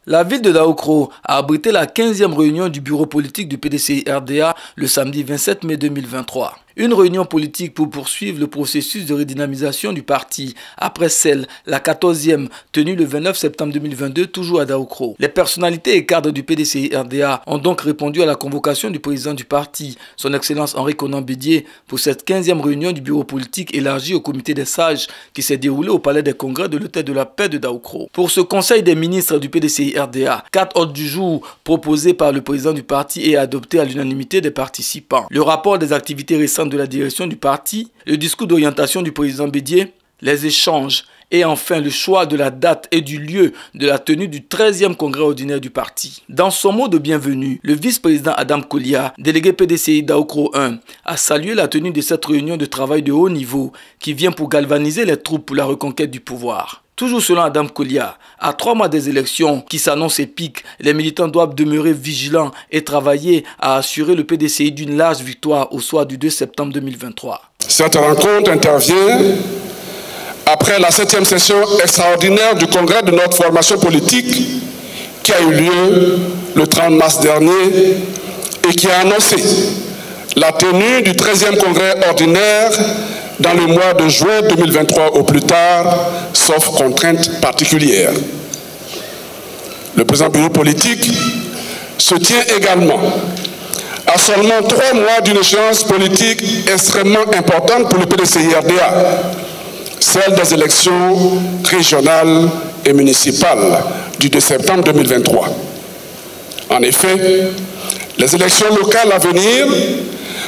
La ville de Daoukro a abrité la 15e réunion du bureau politique du PDCI-RDA le samedi 27 mai 2023. Une réunion politique pour poursuivre le processus de redynamisation du parti après celle, la 14e, tenue le 29 septembre 2022, toujours à Daoukro. Les personnalités et cadres du PDCI-RDA ont donc répondu à la convocation du président du parti, son Excellence Henri Konan Bédié, pour cette 15e réunion du bureau politique élargie au comité des sages qui s'est déroulée au palais des congrès de l'hôtel de la paix de Daoukro. Pour ce conseil des ministres du PDCI-RDA, 4 ordres du jour proposés par le président du parti et adoptés à l'unanimité des participants. Le rapport des activités récentes de la direction du parti, le discours d'orientation du président Bédié, les échanges et enfin le choix de la date et du lieu de la tenue du 13e congrès ordinaire du parti. Dans son mot de bienvenue, le vice-président Adam Kolia, délégué PDCI Daoukro 1, a salué la tenue de cette réunion de travail de haut niveau qui vient pour galvaniser les troupes pour la reconquête du pouvoir. Toujours selon Adam Kolia, à 3 mois des élections qui s'annoncent épiques, les militants doivent demeurer vigilants et travailler à assurer le PDCI d'une large victoire au soir du 2 septembre 2023. Cette rencontre intervient après la 7e session extraordinaire du congrès de notre formation politique qui a eu lieu le 30 mars dernier et qui a annoncé la tenue du 13e congrès ordinaire dans le mois de juin 2023 au plus tard, sauf contraintes particulières. Le présent bureau politique se tient également à seulement 3 mois d'une échéance politique extrêmement importante pour le PDCI-RDA, celle des élections régionales et municipales du 2 septembre 2023. En effet, les élections locales à venir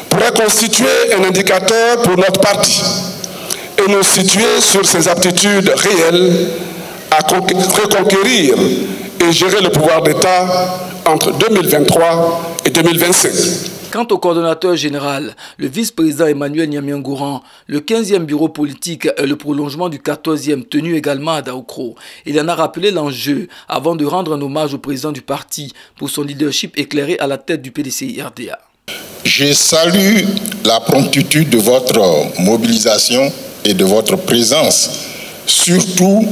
pourrait constituer un indicateur pour notre parti et nous situer sur ses aptitudes réelles à reconquérir et gérer le pouvoir d'État entre 2023 et 2025. Quant au coordonnateur général, le vice-président Emmanuel Nyamiangouran, le 15e bureau politique est le prolongement du 14e tenu également à Daoukro. Il en a rappelé l'enjeu avant de rendre un hommage au président du parti pour son leadership éclairé à la tête du PDCI-RDA. Je salue la promptitude de votre mobilisation et de votre présence, surtout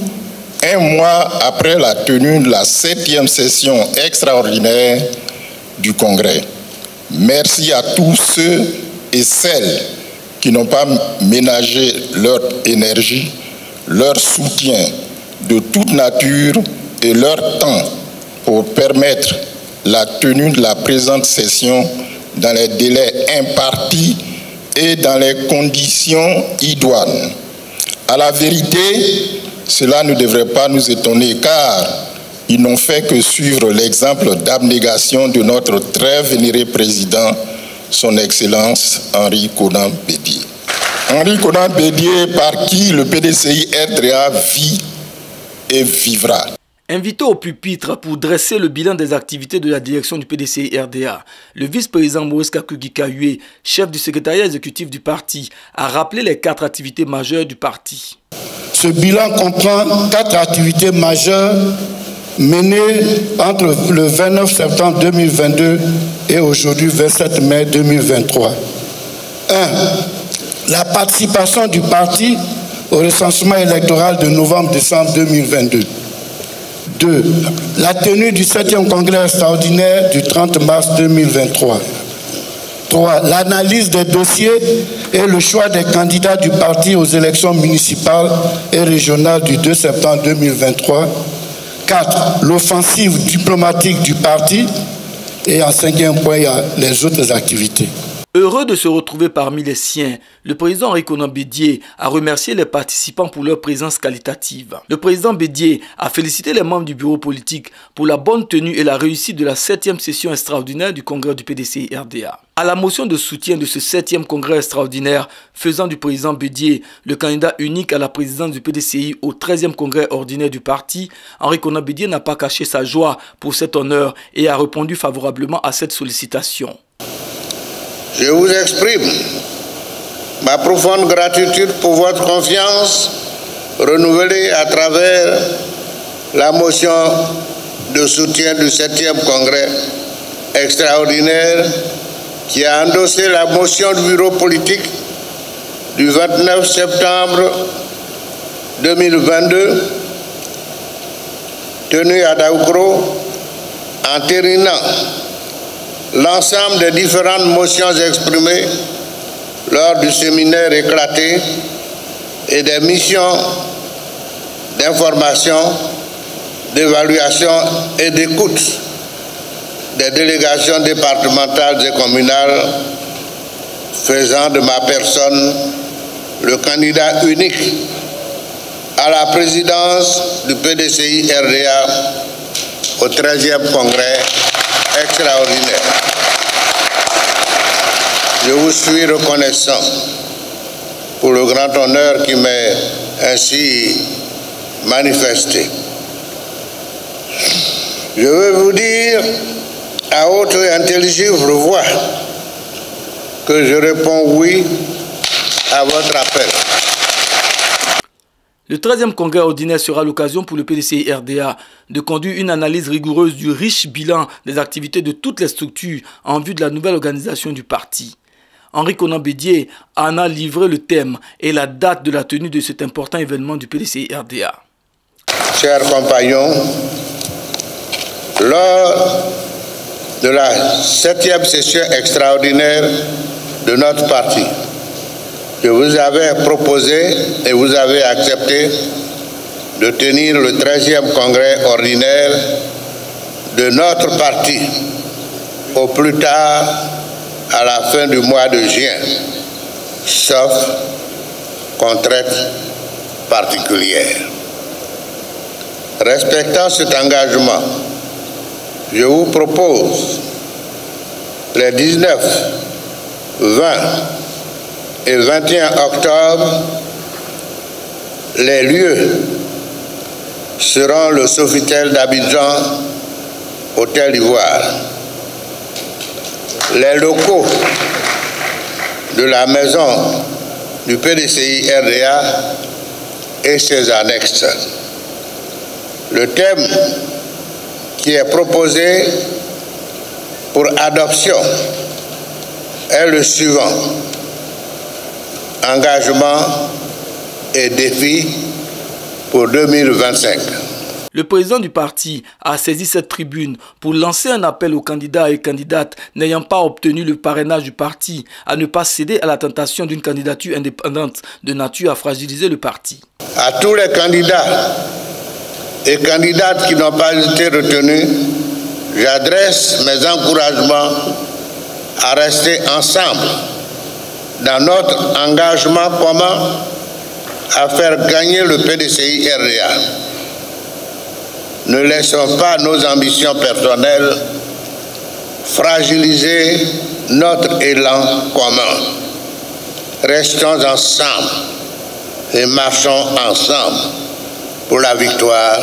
un mois après la tenue de la 7e session extraordinaire du Congrès. Merci à tous ceux et celles qui n'ont pas ménagé leur énergie, leur soutien de toute nature et leur temps pour permettre la tenue de la présente session dans les délais impartis et dans les conditions idoines. À la vérité, cela ne devrait pas nous étonner car ils n'ont fait que suivre l'exemple d'abnégation de notre très vénéré président, son Excellence Henri Konan Bédié. Henri Konan Bédié, par qui le PDCI-RDA vit et vivra. Invité au pupitre pour dresser le bilan des activités de la direction du PDCI-RDA, le vice-président Maurice Kakugi-Kayue, chef du secrétariat exécutif du parti, a rappelé les 4 activités majeures du parti. Ce bilan comprend 4 activités majeures menées entre le 29 septembre 2022 et aujourd'hui 27 mai 2023. 1. La participation du parti au recensement électoral de novembre-décembre 2022. 2. La tenue du 7e congrès extraordinaire du 30 mars 2023. 3. L'analyse des dossiers et le choix des candidats du parti aux élections municipales et régionales du 2 septembre 2023. 4. L'offensive diplomatique du parti. Et en 5e point, il y a les autres activités. Heureux de se retrouver parmi les siens, le président Henri Konan Bédié a remercié les participants pour leur présence qualitative. Le président Bédié a félicité les membres du bureau politique pour la bonne tenue et la réussite de la 7e session extraordinaire du congrès du PDCI-RDA. À la motion de soutien de ce 7e congrès extraordinaire, faisant du président Bédié le candidat unique à la présidence du PDCI au 13e congrès ordinaire du parti, Henri Konan Bédié n'a pas caché sa joie pour cet honneur et a répondu favorablement à cette sollicitation. Je vous exprime ma profonde gratitude pour votre confiance renouvelée à travers la motion de soutien du 7e congrès extraordinaire qui a endossé la motion du bureau politique du 29 septembre 2022 tenu à Daoukro, entérinant l'ensemble des différentes motions exprimées lors du séminaire éclaté et des missions d'information, d'évaluation et d'écoute des délégations départementales et communales, faisant de ma personne le candidat unique à la présidence du PDCI RDA au 13e congrès extraordinaire. Je vous suis reconnaissant pour le grand honneur qui m'est ainsi manifesté. Je veux vous dire à haute et intelligible voix que je réponds oui à votre appel. Le 13e congrès ordinaire sera l'occasion pour le PDCI RDA de conduire une analyse rigoureuse du riche bilan des activités de toutes les structures en vue de la nouvelle organisation du parti. Henri Konan Bédié en a livré le thème et la date de la tenue de cet important événement du PDCI RDA. Chers compagnons, lors de la 7e session extraordinaire de notre parti, je vous avais proposé et vous avez accepté de tenir le 13e congrès ordinaire de notre parti au plus tard à la fin du mois de juin, sauf contrainte particulière. Respectant cet engagement, je vous propose les 19, 20 et 21 octobre, les lieux seront le Sofitel d'Abidjan, Hôtel d'Ivoire. Les locaux de la maison du PDCI RDA et ses annexes. Le thème qui est proposé pour adoption est le suivant: engagement et défis pour 2025. Le président du parti a saisi cette tribune pour lancer un appel aux candidats et candidates n'ayant pas obtenu le parrainage du parti à ne pas céder à la tentation d'une candidature indépendante de nature à fragiliser le parti. À tous les candidats et candidates qui n'ont pas été retenus, j'adresse mes encouragements à rester ensemble dans notre engagement commun à faire gagner le PDCI RDA. Ne laissons pas nos ambitions personnelles fragiliser notre élan commun. Restons ensemble et marchons ensemble pour la victoire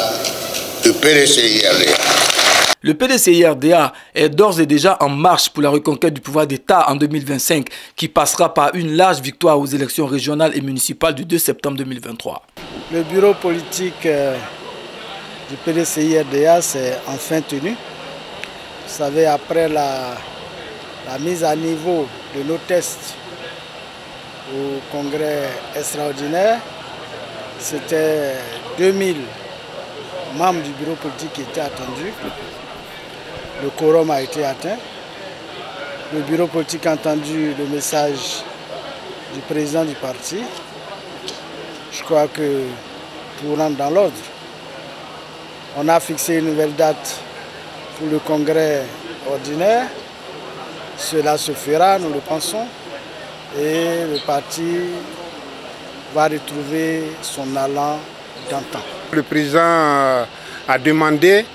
du PDCI RDA. Le PDCI RDA est d'ores et déjà en marche pour la reconquête du pouvoir d'État en 2025 qui passera par une large victoire aux élections régionales et municipales du 2 septembre 2023. Le bureau politique du PDCI RDA s'est enfin tenu. Vous savez, après la mise à niveau de nos tests au congrès extraordinaire, c'était 2000 membres du bureau politique qui étaient attendus. Le quorum a été atteint. Le bureau politique a entendu le message du président du parti. Je crois que tout rentre dans l'ordre. On a fixé une nouvelle date pour le congrès ordinaire. Cela se fera, nous le pensons. Et le parti va retrouver son allant d'antan. Le président a demandé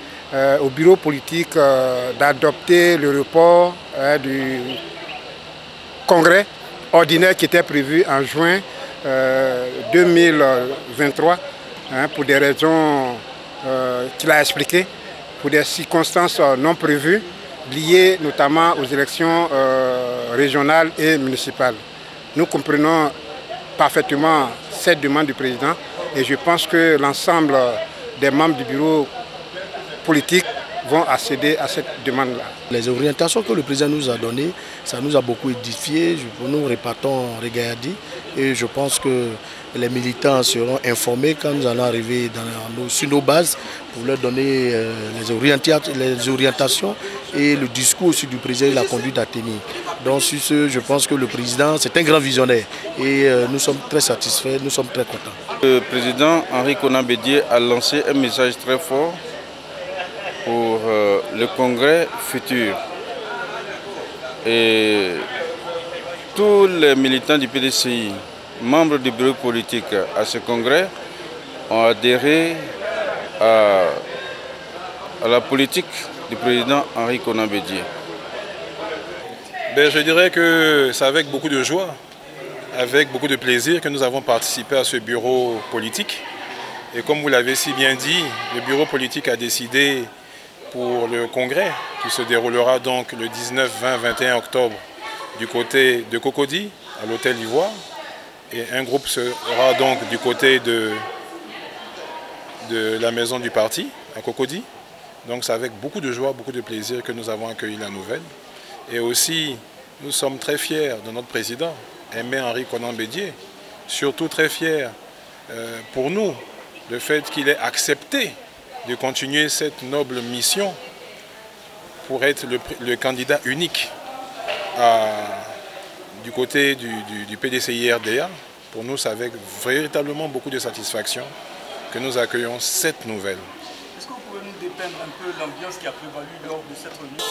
au bureau politique d'adopter le report du congrès ordinaire qui était prévu en juin 2023 pour des raisons qu'il a expliquées, pour des circonstances non prévues liées notamment aux élections régionales et municipales. Nous comprenons parfaitement cette demande du président et je pense que l'ensemble des membres du bureau politique vont accéder à cette demande-là. Les orientations que le président nous a données, ça nous a beaucoup édifié. Nous repartons regardés et je pense que les militants seront informés quand nous allons arriver sur nos bases pour leur donner les orientations et le discours aussi du président et la conduite à tenir. Donc sur ce, je pense que le président, c'est un grand visionnaire et nous sommes très satisfaits, nous sommes très contents. Le président Henri Konan Bédié a lancé un message très fort pour le congrès futur. Et tous les militants du PDCI, membres du bureau politique à ce congrès, ont adhéré à la politique du président Henri Konan Bédié. Je dirais que c'est avec beaucoup de joie, avec beaucoup de plaisir que nous avons participé à ce bureau politique. Et comme vous l'avez si bien dit, le bureau politique a décidé pour le congrès qui se déroulera donc le 19, 20, 21 octobre du côté de Cocody, à l'hôtel Ivoire. Et un groupe sera donc du côté de la maison du parti, à Cocody. Donc c'est avec beaucoup de joie, beaucoup de plaisir que nous avons accueilli la nouvelle. Et aussi, nous sommes très fiers de notre président, Aimé Henri Konan Bédié. Surtout très fiers pour nous, le fait qu'il ait accepté de continuer cette noble mission pour être le candidat unique du côté du PDCI-RDA. Pour nous, c'est avec véritablement beaucoup de satisfaction que nous accueillons cette nouvelle. Est-ce que vous pouvez nous dépeindre un peu l'ambiance qui a prévalu lors de cette réunion?